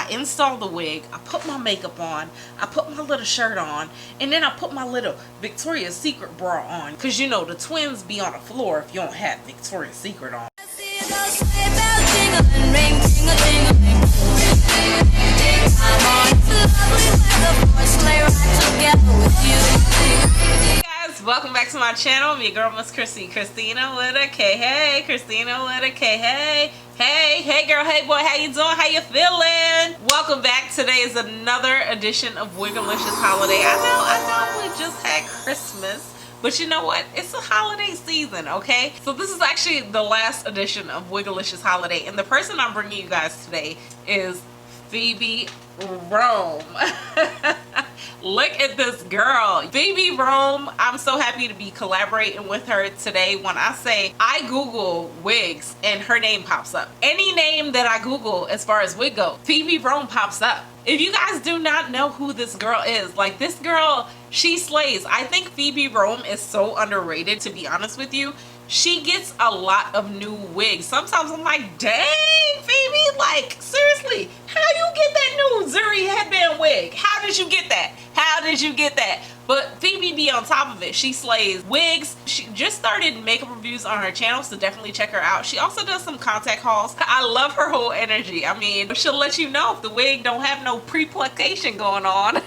I install the wig, I put my makeup on, I put my little shirt on, and then I put my little Victoria's Secret bra on. Because you know, the twins be on the floor if you don't have Victoria's Secret on. Welcome back to my channel. I'm your girl, Miss Khrissy. Christina with a K. Hey, Christina with a K. Hey. Hey girl, hey boy, how you doing? How you feeling? Welcome back. Today is another edition of Wigalicious Holiday. I know we just had Christmas, but you know what? It's a holiday season, okay? So this is actually the last edition of Wigalicious Holiday, and the person I'm bringing you guys today is Phoebe Rome. Look at this girl, Phoebe Rome. I'm so happy to be collaborating with her today. When I say I Google wigs and her name pops up, any name that I Google as far as wig go, Phoebe Rome pops up. If you guys do not know who this girl is, like, this girl, she slays. I think Phoebe Rome is so underrated, to be honest with you. She gets a lot of new wigs. Sometimes I'm like, dang, Phoebe, like, seriously, how you get that new Zuri headband wig? How did you get that? How did you get that? But Phoebe be on top of it. She slays wigs. She just started makeup reviews on her channel, so definitely check her out. She also does some contact hauls. I love her whole energy. I mean, she'll let you know if the wig don't have no pre-plication going on.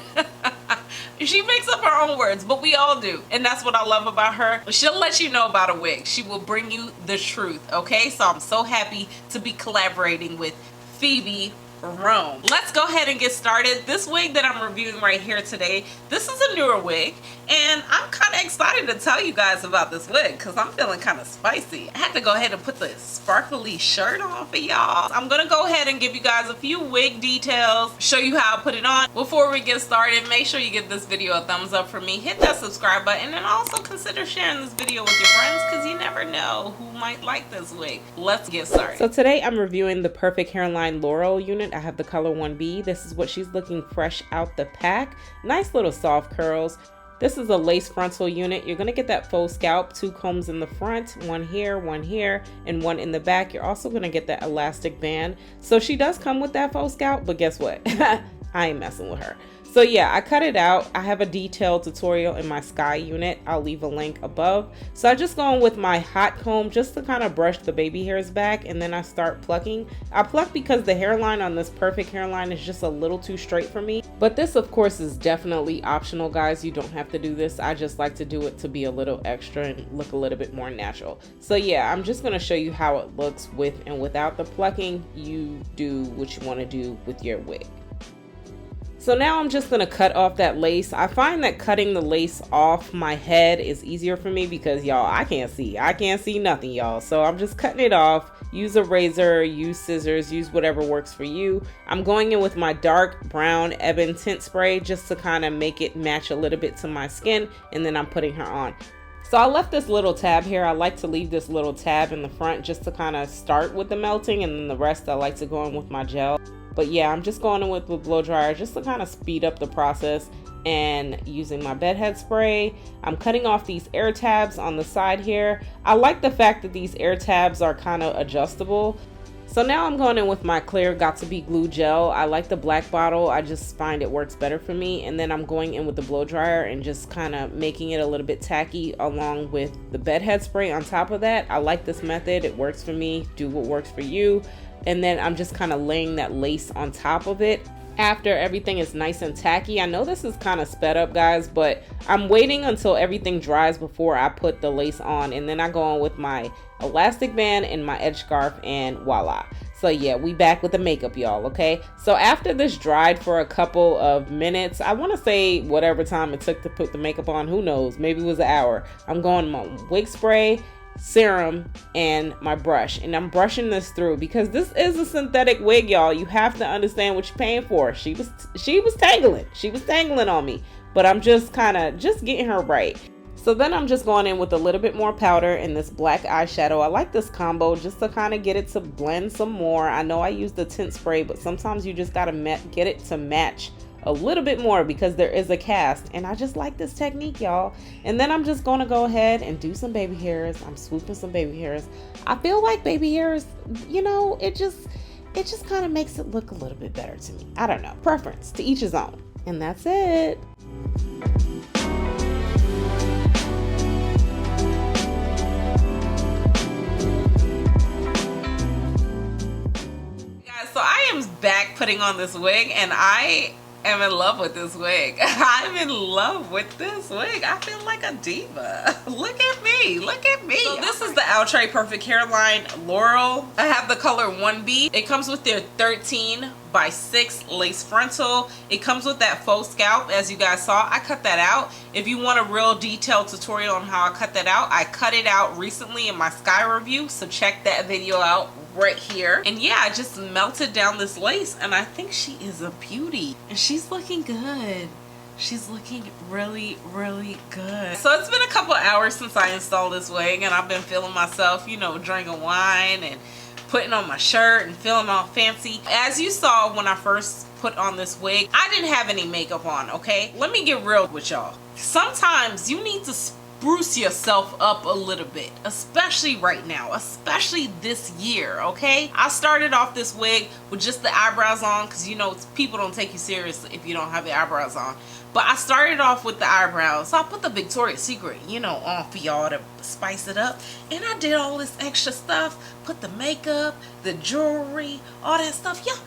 She makes up her own words, but we all do. And that's what I love about her. She'll let you know about a wig. She will bring you the truth, okay? So I'm so happy to be collaborating with Phoebe Rome. Let's go ahead and get started. This wig that I'm reviewing right here today, this is a newer wig, and I'm kind of excited to tell you guys about this wig because I'm feeling kind of spicy. I had to go ahead and put the sparkly shirt on for y'all. I'm gonna go ahead and give you guys a few wig details, show you how I put it on. Before we get started, make sure you give this video a thumbs up for me, hit that subscribe button, and also consider sharing this video with your friends because you never know who might like this wig. Let's get started. So today I'm reviewing the Perfect Hairline Laurel unit. I have the color 1B. This is what she's looking fresh out the pack. Nice little soft curls. This is a lace frontal unit. You're going to get that faux scalp, 2 combs in the front, one here, and one in the back. You're also going to get that elastic band. So she does come with that faux scalp, but guess what? I ain't messing with her. So yeah, I cut it out. I have a detailed tutorial in my Sky unit. I'll leave a link above. So I just go in with my hot comb just to kind of brush the baby hairs back, and then I start plucking. I pluck because the hairline on this Perfect hairline is just a little too straight for me. But this, of course, is definitely optional, guys. You don't have to do this. I just like to do it to be a little extra and look a little bit more natural. So yeah, I'm just going to show you how it looks with and without the plucking. You do what you want to do with your wig. So now I'm just going to cut off that lace. I find that cutting the lace off my head is easier for me because, y'all, I can't see nothing, y'all. So I'm just cutting it off. Use a razor, use scissors, use whatever works for you. I'm going in with my dark brown ebon tint spray just to kind of make it match a little bit to my skin, and then I'm putting her on. So I left this little tab here. I like to leave this little tab in the front just to kind of start with the melting, and then the rest I like to go in with my gel. But yeah, I'm just going in with the blow dryer just to kind of speed up the process, and using my bedhead spray. I'm cutting off these air tabs on the side here. I like the fact that these air tabs are kind of adjustable. So now I'm going in with my clear Got2b glue gel. I like the black bottle. I just find it works better for me. And then I'm going in with the blow dryer and just kind of making it a little bit tacky along with the bedhead spray on top of that. I like this method. It works for me. Do what works for you. And then I'm just kind of laying that lace on top of it. After everything is nice and tacky, I know this is kind of sped up, guys, but I'm waiting until everything dries before I put the lace on, and then I go on with my elastic band and my edge scarf, and voila. So yeah, we back with the makeup, y'all, okay? So after this dried for a couple of minutes, I want to say whatever time it took to put the makeup on, who knows, maybe it was an hour. I'm going my wig spray, serum, and my brush, and I'm brushing this through because this is a synthetic wig, y'all. You have to understand what you're paying for. She was tangling on me, but I'm just kind of getting her right. So then I'm just going in with a little bit more powder and this black eyeshadow. I like this combo just to kind of get it to blend some more. I know I use the tint spray, but sometimes you just gotta get it to match a little bit more because there is a cast, and I just like this technique, y'all. And then I'm just going to go ahead and do some baby hairs. I'm swooping some baby hairs. I feel like baby hairs, you know, it it just kind of makes it look a little bit better to me. I don't know, preference, to each his own. And that's it. Guys, so I am back putting on this wig, and I am in love with this wig. I'm in love with this wig. I feel like a diva. Look at me. Look at me. So this is the Outre Perfect Hairline Laurel. I have the color 1B. It comes with their 13x6 lace frontal. It comes with that faux scalp, as you guys saw. I cut that out. If you want a real detailed tutorial on how I cut that out, I cut it out recently in my Sky review, so check that video out right here. And yeah, I just melted down this lace, and I think she is a beauty, and she's looking good. She's looking really, really good. So it's been a couple hours since I installed this wig, and I've been feeling myself, you know, drinking wine and putting on my shirt and feeling all fancy. As you saw when I first put on this wig, I didn't have any makeup on, okay? Let me get real with y'all. Sometimes you need to spruce yourself up a little bit, especially right now, especially this year, okay? I started off this wig with just the eyebrows on, because you know people don't take you seriously if you don't have the eyebrows on. But I started off with the eyebrows, so I put the Victoria's Secret, you know, on for y'all to spice it up. And I did all this extra stuff, put the makeup, the jewelry, all that stuff. Y'all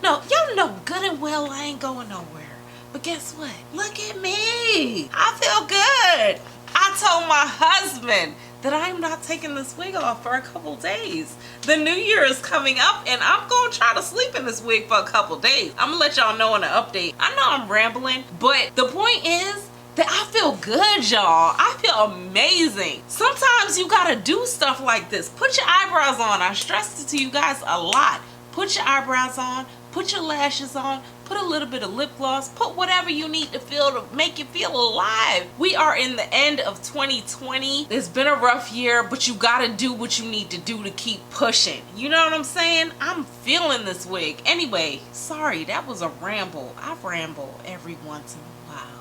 know good and well I ain't going nowhere. But guess what? Look at me. I feel good. I told my husband that I'm not taking this wig off for a couple days. The new year is coming up, and I'm gonna try to sleep in this wig for a couple days. I'm gonna let y'all know in an update. I know I'm rambling, but the point is that I feel good, y'all. I feel amazing. Sometimes you gotta do stuff like this. Put your eyebrows on. I stressed it to you guys a lot. Put your eyebrows on, put your lashes on, put a little bit of lip gloss, put whatever you need to feel to make you feel alive. We are in the end of 2020. It's been a rough year, but you gotta do what you need to do to keep pushing. You know what I'm saying? I'm feeling this wig. Anyway, sorry, that was a ramble. I ramble every once in a while.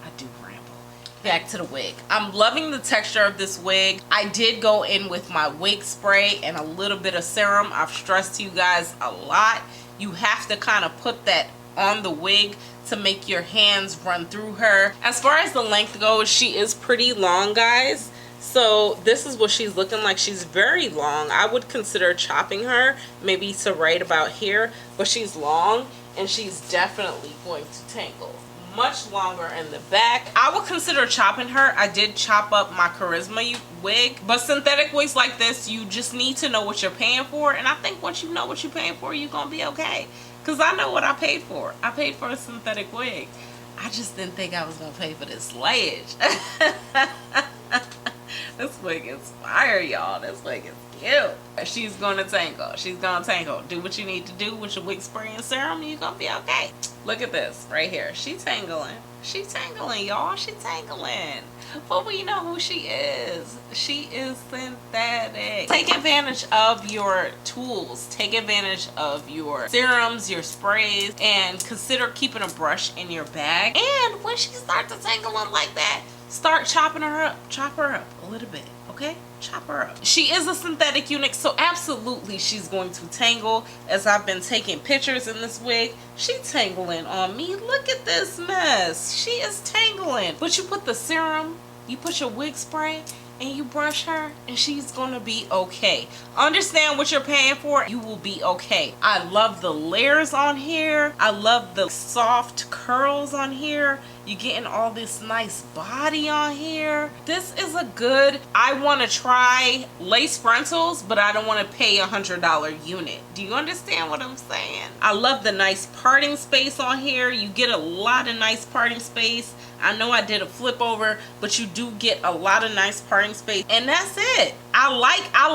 I do ramble. Back to the wig. I'm loving the texture of this wig. I did go in with my wig spray and a little bit of serum. I've stressed to you guys a lot. You have to kind of put that on the wig to make your hands run through her. As far as the length goes, she is pretty long, guys. So this is what she's looking like. She's very long. I would consider chopping her maybe to right about here, but she's long and she's definitely going to tangle. Much longer in the back. I would consider chopping her. I did chop up my Khrissy wig, but synthetic wigs like this, you just need to know what you're paying for, and I think once you know what you're paying for, you're gonna be okay, because I know what I paid for. I paid for a synthetic wig. I just didn't think I was gonna pay for this slayage. This wig is fire, y'all. This wig is cute. She's gonna tangle. She's gonna tangle. Do what you need to do with your wig spray and serum, you're gonna be okay. Look at this right here. She tangling. She tangling, y'all. She tangling. But we know who she is. She is synthetic. Take advantage of your tools. Take advantage of your serums, your sprays, and consider keeping a brush in your bag. And when she starts to tangling like that, start chopping her up. Chop her up a little bit, okay? Chop her up. She is a synthetic unit, so absolutely she's going to tangle. As I've been taking pictures in this wig, she's tangling on me. Look at this mess. She is tangling. But you put the serum, you put your wig spray, and you brush her, and she's gonna be okay. Understand what you're paying for. You will be okay. I love the layers on here. I love the soft curls on here. You're getting all this nice body on here. This is a good, I want to try lace frontals, but I don't want to pay $100 unit. Do you understand what I'm saying? I love the nice parting space on here. You get a lot of nice parting space. I know I did a flip over, but you do get a lot of nice parting space, and that's it. I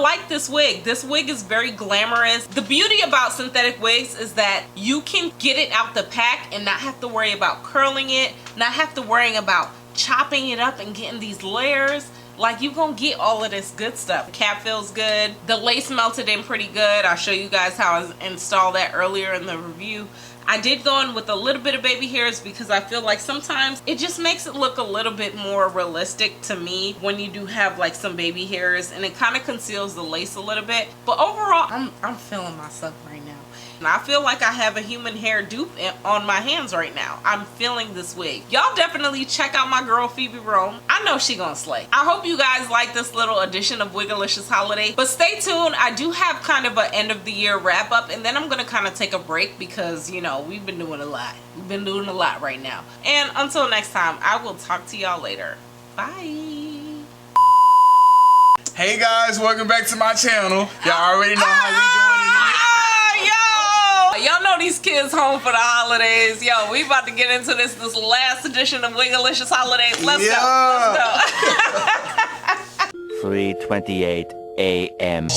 like this wig. This wig is very glamorous. The beauty about synthetic wigs is that you can get it out the pack and not have to worry about curling it, not have to worry about chopping it up and getting these layers. Like, you gonna get all of this good stuff. The cap feels good. The lace melted in pretty good. I'll show you guys how I installed that earlier in the review. I did go in with a little bit of baby hairs because I feel like sometimes it just makes it look a little bit more realistic to me when you do have like some baby hairs, and it kind of conceals the lace a little bit. But overall, I'm feeling myself right now. And I feel like I have a human hair dupe on my hands right now. I'm feeling this wig. Y'all definitely check out my girl Phoebe Rome. I know she gonna slay. I hope you guys like this little edition of Wigalicious Holiday. But stay tuned. I do have kind of an end of the year wrap up, and then I'm gonna kind of take a break because, you know, we've been doing a lot. We've been doing a lot right now. And until next time, I will talk to y'all later. Bye. Hey guys, welcome back to my channel. Y'all already know how we doing it. Y'all know these kids home for the holidays. Yo, we about to get into this last edition of Wigalicious Holidays. Let's go. Let's go. 3:28 a.m.